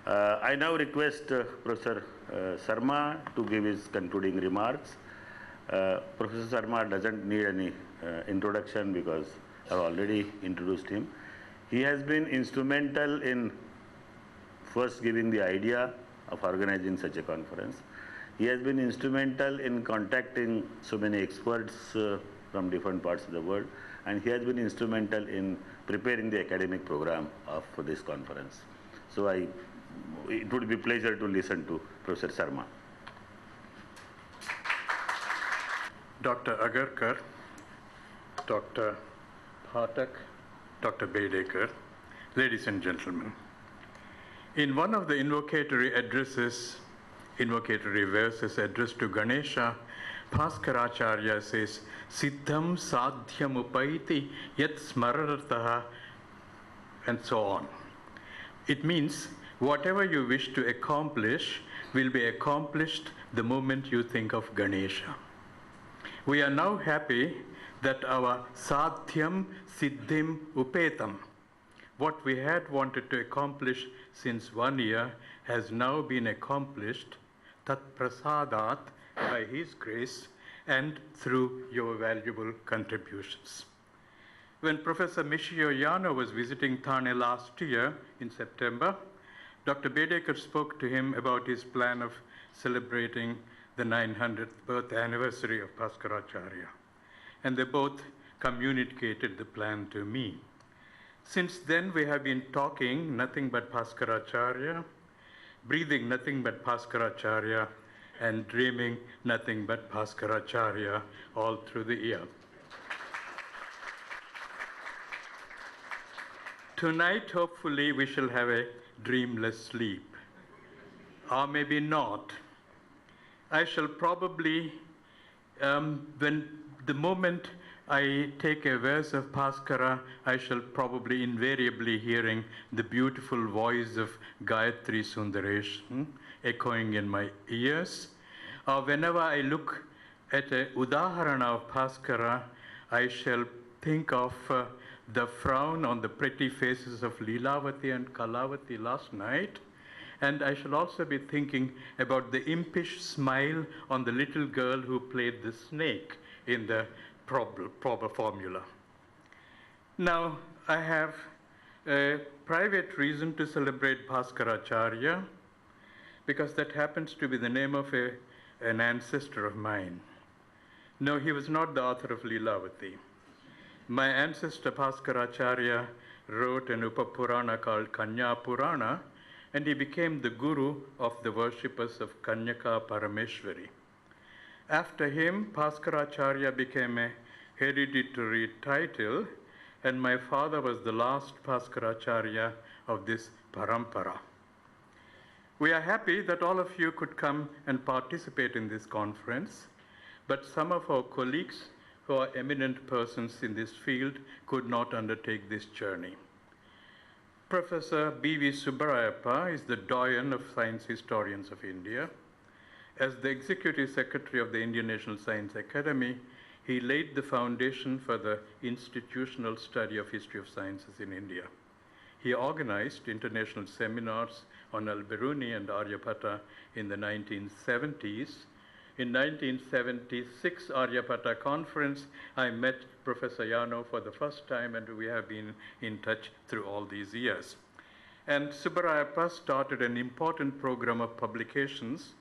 I now request Professor Sarma to give his concluding remarks. Professor Sarma doesn't need any introduction because I've already introduced him. He has been instrumental in first giving the idea of organizing such a conference. He has been instrumental in contacting so many experts from different parts of the world, and he has been instrumental in preparing the academic program of this conference. So it would be a pleasure to listen to Professor Sarma. Dr. Agarkar, Dr. Phatak, Dr. Bedekar, ladies and gentlemen. In one of the invocatory verses addressed to Ganesha, Bhaskara900 says, Siddham sadhyam upaiti yat smarartaha, and so on. It means whatever you wish to accomplish will be accomplished the moment you think of Ganesha. We are now happy that our sadhyam siddhim upetam, what we had wanted to accomplish since 1 year, has now been accomplished tat prasadat, by his grace and through your valuable contributions. When Professor Michio Yano was visiting Thane last year in September, Dr. Bedekar spoke to him about his plan of celebrating the 900th birth anniversary of Bhaskara900, and they both communicated the plan to me. Since then, we have been talking nothing but Bhaskara900, breathing nothing but Bhaskara900, and dreaming nothing but Bhaskara900 all through the year. Tonight, hopefully, we shall have a dreamless sleep, or maybe not. I shall probably, the moment I take a verse of Bhaskara, I shall probably invariably hearing the beautiful voice of Gayatri Sundaresh echoing in my ears. Or whenever I look at a udaharana of Bhaskara, I shall think of the frown on the pretty faces of Leelavati and Kalavati last night. And I shall also be thinking about the impish smile on the little girl who played the snake in the proper formula. Now, I have a private reason to celebrate Bhaskara900 because that happens to be the name of an ancestor of mine. No, he was not the author of Leelavati. My ancestor Bhaskara900 wrote an Upapurana called Kanya Purana, and he became the guru of the worshippers of Kanyaka Parameshwari. After him, Bhaskara900 became a hereditary title, and my father was the last Bhaskara900 of this parampara. We are happy that all of you could come and participate in this conference, but some of our colleagues who are eminent persons in this field could not undertake this journey. Professor B.V. Subbarayappa is the doyen of science historians of India. As the Executive Secretary of the Indian National Science Academy, he laid the foundation for the institutional study of history of sciences in India. He organized international seminars on Al-Biruni and Aryabhata in the 1970s. In 1976 Aryabhata conference, I met Professor Yano for the first time, and we have been in touch through all these years. And Subbarayappa started an important program of publications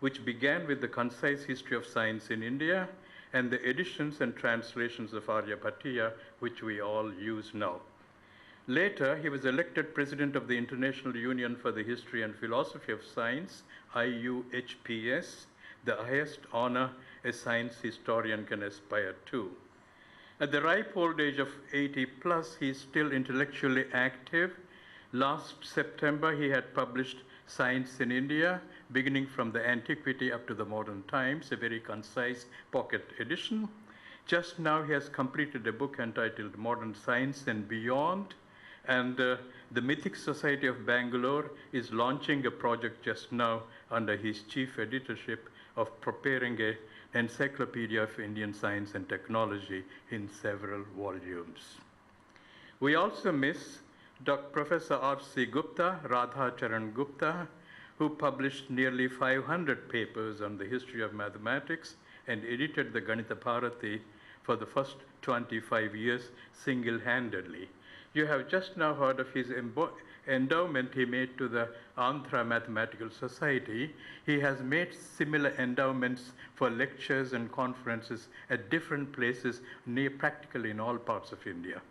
which began with the concise history of science in India and the editions and translations of Aryabhatiya, which we all use now. Later, he was elected president of the International Union for the History and Philosophy of Science, IUHPS, the highest honor a science historian can aspire to. At the ripe old age of 80 plus, he is still intellectually active. Last September, he had published Science in India, beginning from the antiquity up to the modern times, a very concise pocket edition. Just now, he has completed a book entitled Modern Science and Beyond, and the Mythic Society of Bangalore is launching a project just now under his chief editorship of preparing an encyclopedia of Indian science and technology in several volumes. We also miss Professor R.C. Gupta, Radha Charan Gupta, who published nearly 500 papers on the history of mathematics and edited the Ganita Bharati for the first 25 years single-handedly. You have just now heard of his endowment he made to the Andhra Mathematical Society. He has made similar endowments for lectures and conferences at different places, practically in all parts of India.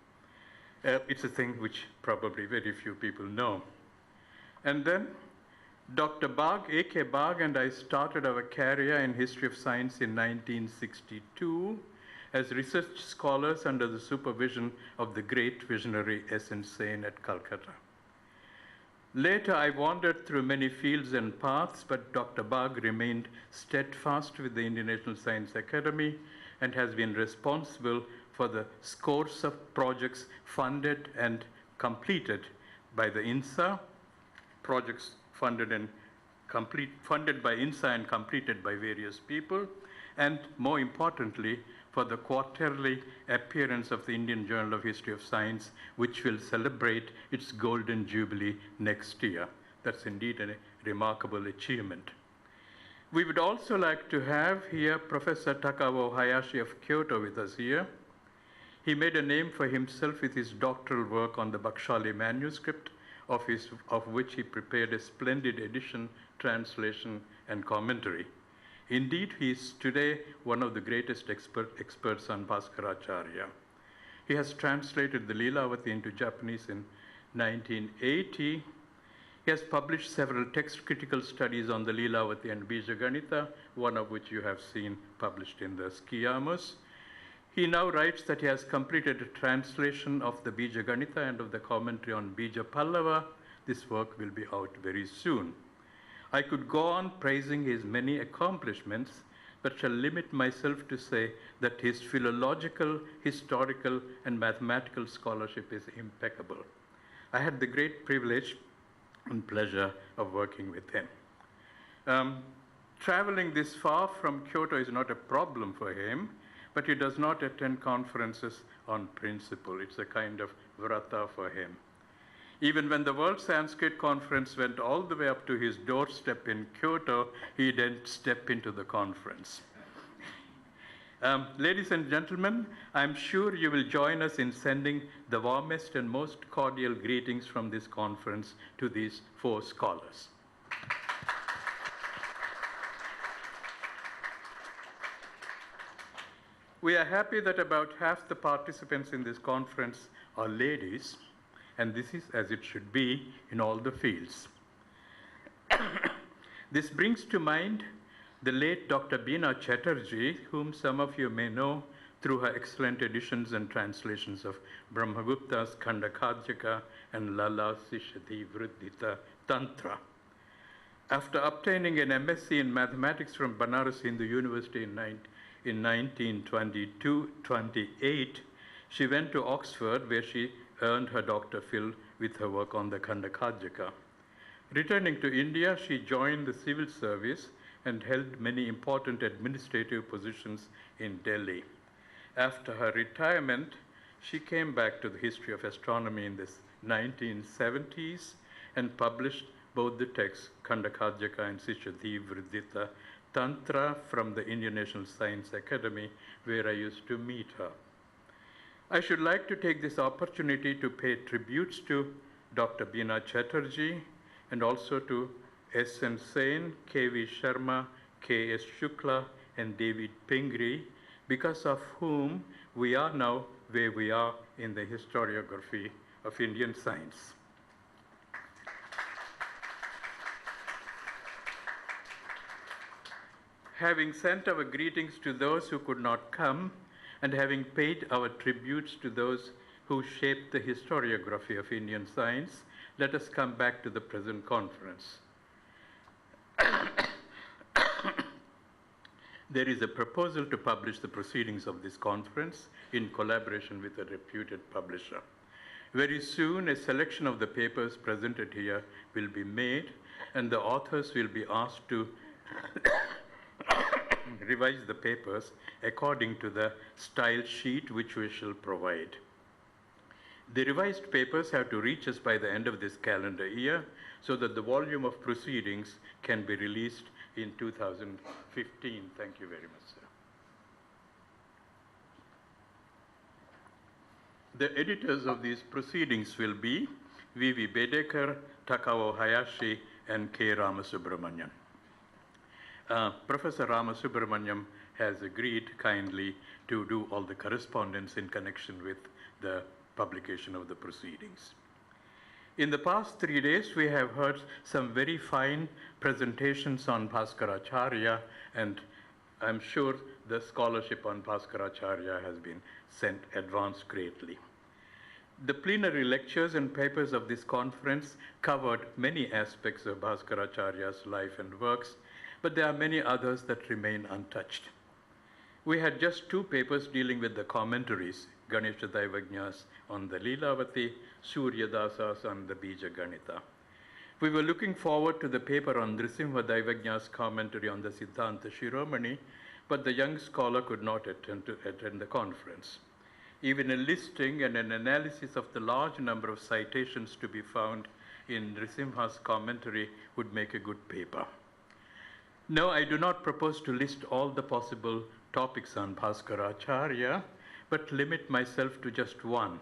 It's a thing which probably very few people know. And then Dr. Bagh, A.K. Bagh, and I started our career in history of science in 1962 as research scholars under the supervision of the great visionary S.N. Sen at Calcutta. Later, I wandered through many fields and paths, but Dr. Bagh remained steadfast with the Indian National Science Academy and has been responsible for the scores of projects funded and completed by the INSA, projects funded by INSA and completed by various people, and more importantly, for the quarterly appearance of the Indian Journal of History of Science, which will celebrate its Golden Jubilee next year. That's indeed a remarkable achievement. We would also like to have here Professor Takao Hayashi of Kyoto with us here. He made a name for himself with his doctoral work on the Bakshali manuscript, of which he prepared a splendid edition, translation, and commentary. Indeed, he is today one of the greatest experts on Bhaskaracharya. He has translated the Leelavati into Japanese in 1980. He has published several text-critical studies on the Leelavati and Bijaganita, one of which you have seen published in the Skiyamus. He now writes that he has completed a translation of the Bijaganita and of the commentary on Bija Pallava. This work will be out very soon. I could go on praising his many accomplishments, but shall limit myself to say that his philological, historical, and mathematical scholarship is impeccable. I had the great privilege and pleasure of working with him. Traveling this far from Kyoto is not a problem for him, but he does not attend conferences on principle. It's a kind of vrata for him. Even when the World Sanskrit Conference went all the way up to his doorstep in Kyoto, he didn't step into the conference. Ladies and gentlemen, I'm sure you will join us in sending the warmest and most cordial greetings from this conference to these four scholars. We are happy that about half the participants in this conference are ladies, and this is as it should be in all the fields. This brings to mind the late Dr. Beena Chatterjee, whom some of you may know through her excellent editions and translations of Brahmagupta's Khandakadhyaka and Lala Sishati Vriddhita Tantra. After obtaining an MSc in mathematics from Banaras Hindu University in 1922-28, she went to Oxford, where she earned her Dr. Phil with her work on the Khandakadhyaka. Returning to India, she joined the civil service and held many important administrative positions in Delhi. After her retirement, she came back to the history of astronomy in the 1970s and published both the texts Khandakadhyaka and Sishati Vriddhita Tantra from the Indian National Science Academy, where I used to meet her. I should like to take this opportunity to pay tributes to Dr. Beena Chatterjee and also to S.N. Sen, K.V. Sharma, K.S. Shukla, and David Pingree, because of whom we are now where we are in the historiography of Indian science. Having sent our greetings to those who could not come, and having paid our tributes to those who shaped the historiography of Indian science, let us come back to the present conference. There is a proposal to publish the proceedings of this conference in collaboration with a reputed publisher. Very soon, a selection of the papers presented here will be made, and the authors will be asked to revise the papers according to the style sheet which we shall provide. The revised papers have to reach us by the end of this calendar year so that the volume of proceedings can be released in 2015. Thank you very much, sir. The editors of these proceedings will be V.V. Bedekar, Takao Hayashi, and K. Ramasubramanian. Professor Ramasubramanian has agreed kindly to do all the correspondence in connection with the publication of the proceedings. In the past 3 days, we have heard some very fine presentations on Bhaskaracharya, and I'm sure the scholarship on Bhaskaracharya has been sent advanced greatly. The plenary lectures and papers of this conference covered many aspects of Bhaskaracharya's life and works, but there are many others that remain untouched. We had just 2 papers dealing with the commentaries, Ganesha Daivagnyas on the Leelavati, Surya Dasa's on the Bija Ganita. We were looking forward to the paper on Nrisimha Daivagnyas commentary on the Siddhanta Shiromani, but the young scholar could not attend the conference. Even a listing and an analysis of the large number of citations to be found in Nrisimha's commentary would make a good paper. No, I do not propose to list all the possible topics on Bhaskaracharya, but limit myself to just one.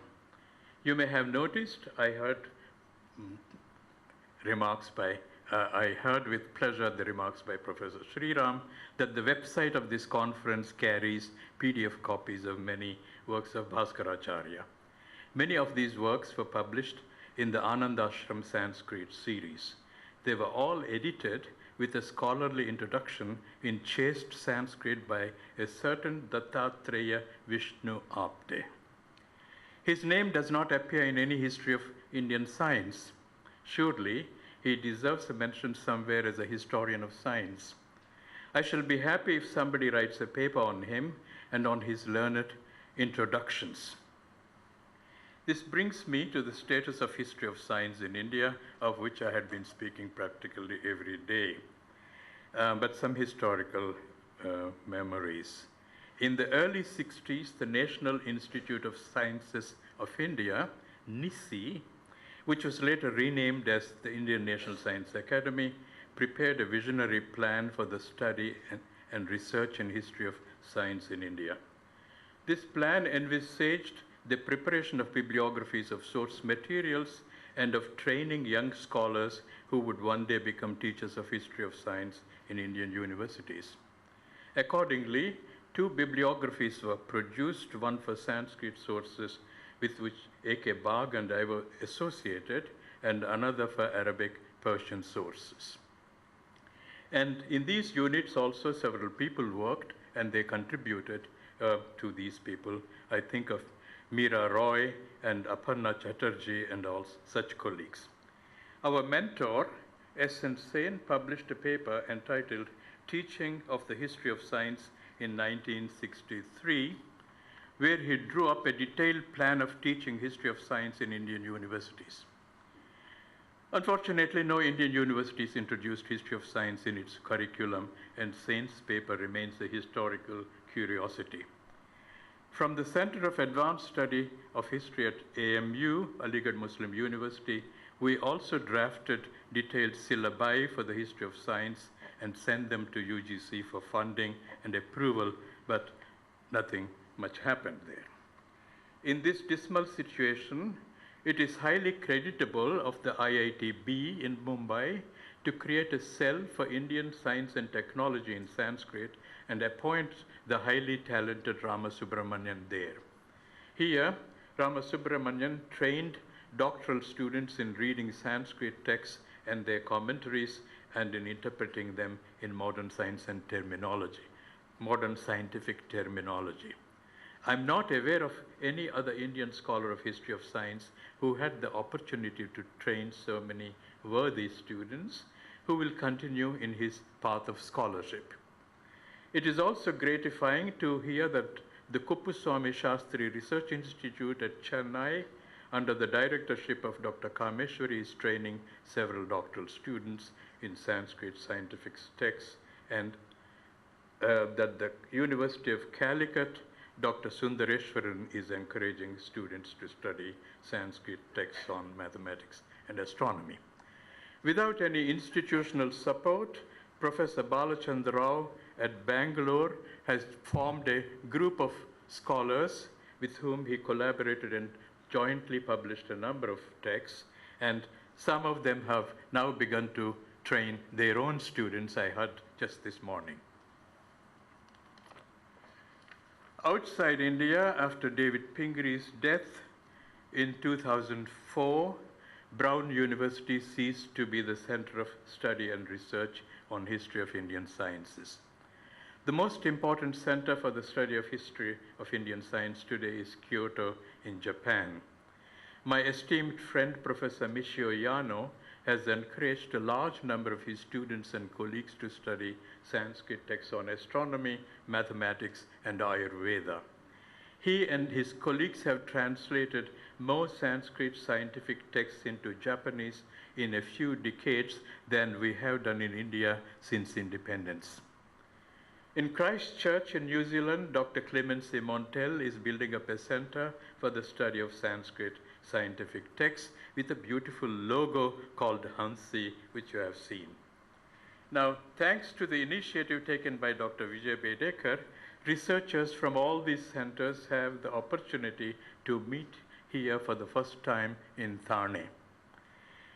You may have noticed I heard with pleasure the remarks by Professor Sriram that the website of this conference carries PDF copies of many works of Bhaskaracharya. Many of these works were published in the Anandashram Sanskrit series. They were all edited with a scholarly introduction in chaste Sanskrit by a certain Dattatreya Vishnu Apte. His name does not appear in any history of Indian science. Surely, he deserves a mention somewhere as a historian of science. I shall be happy if somebody writes a paper on him and on his learned introductions. This brings me to the status of history of science in India, of which I had been speaking practically every day, but some historical memories. In the early 60s, the National Institute of Sciences of India, NISI, which was later renamed as the Indian National Science Academy, prepared a visionary plan for the study and research in history of science in India. This plan envisaged the preparation of bibliographies of source materials and of training young scholars who would one day become teachers of history of science in Indian universities. Accordingly, 2 bibliographies were produced, one for Sanskrit sources with which A.K. Bagh and I were associated, and another for Arabic Persian sources. And in these units also several people worked, and they contributed to these people. I think of Meera Roy and Aparna Chatterjee and all such colleagues. Our mentor, S.N. Sen, published a paper entitled Teaching of the History of Science in 1963, where he drew up a detailed plan of teaching history of science in Indian universities. Unfortunately, no Indian universities introduced history of science in its curriculum, and Sen's paper remains a historical curiosity. From the Center of Advanced Study of History at AMU, Aligarh Muslim University, we also drafted detailed syllabi for the history of science and sent them to UGC for funding and approval, but nothing much happened there. In this dismal situation, it is highly creditable of the IIT-B in Mumbai to create a cell for Indian science and technology in Sanskrit and appoint the highly talented Ramasubramanian there. Here, Ramasubramanian trained doctoral students in reading Sanskrit texts and their commentaries and in interpreting them in modern science and terminology, modern scientific terminology. I'm not aware of any other Indian scholar of history of science who had the opportunity to train so many worthy students who will continue in his path of scholarship. It is also gratifying to hear that the Kuppuswamy Shastri Research Institute at Chennai, under the directorship of Dr. Kameshwari, is training several doctoral students in Sanskrit scientific texts, and that the University of Calicut Dr. Sundareshwaran is encouraging students to study Sanskrit texts on mathematics and astronomy. Without any institutional support, Professor Balachandra Rao at Bangalore has formed a group of scholars with whom he collaborated and jointly published a number of texts, and some of them have now begun to train their own students, I heard just this morning. Outside India, after David Pingree's death in 2004, Brown University ceased to be the center of study and research on history of Indian sciences. The most important center for the study of history of Indian science today is Kyoto in Japan. My esteemed friend, Professor Michio Yano, has encouraged a large number of his students and colleagues to study Sanskrit texts on astronomy, mathematics, and Ayurveda. He and his colleagues have translated more Sanskrit scientific texts into Japanese in a few decades than we have done in India since independence. In Christchurch in New Zealand, Dr. Clemency Montel is building up a center for the study of Sanskrit scientific texts with a beautiful logo called Hansi, which you have seen. Now, thanks to the initiative taken by Dr. Vijay Bedekar, researchers from all these centers have the opportunity to meet here for the first time in Thane.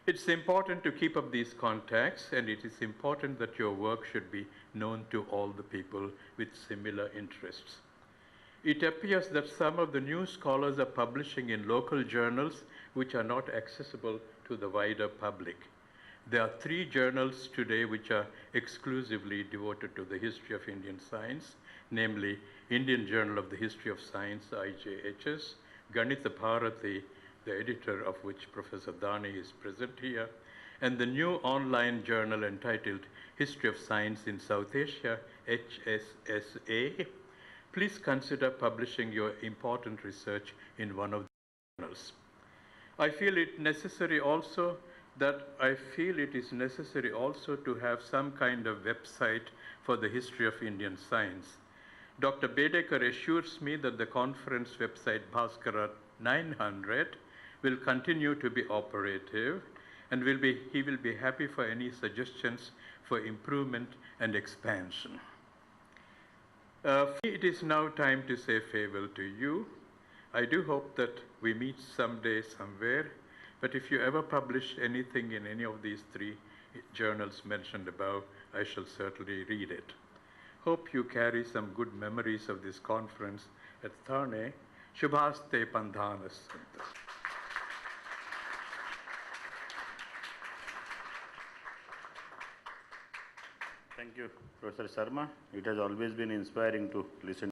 It's important to keep up these contacts, and it is important that your work should be known to all the people with similar interests. It appears that some of the new scholars are publishing in local journals which are not accessible to the wider public. There are 3 journals today which are exclusively devoted to the history of Indian science, namely Indian Journal of the History of Science, IJHS, Ganitha Bharati, the editor of which Professor Thane is present here, and the new online journal entitled History of Science in South Asia, HSSA. Please consider publishing your important research in one of the journals. I feel it is necessary also to have some kind of website for the history of Indian science. Dr. Bedekar assures me that the conference website Bhaskara900 will continue to be operative, and he will be happy for any suggestions for improvement and expansion. It is now time to say farewell to you. I do hope that we meet someday somewhere, but if you ever publish anything in any of these 3 journals mentioned above, I shall certainly read it. Hope you carry some good memories of this conference at Thane. Shubhaste Pandhanas. Thank you, Professor Sarma. It has always been inspiring to listen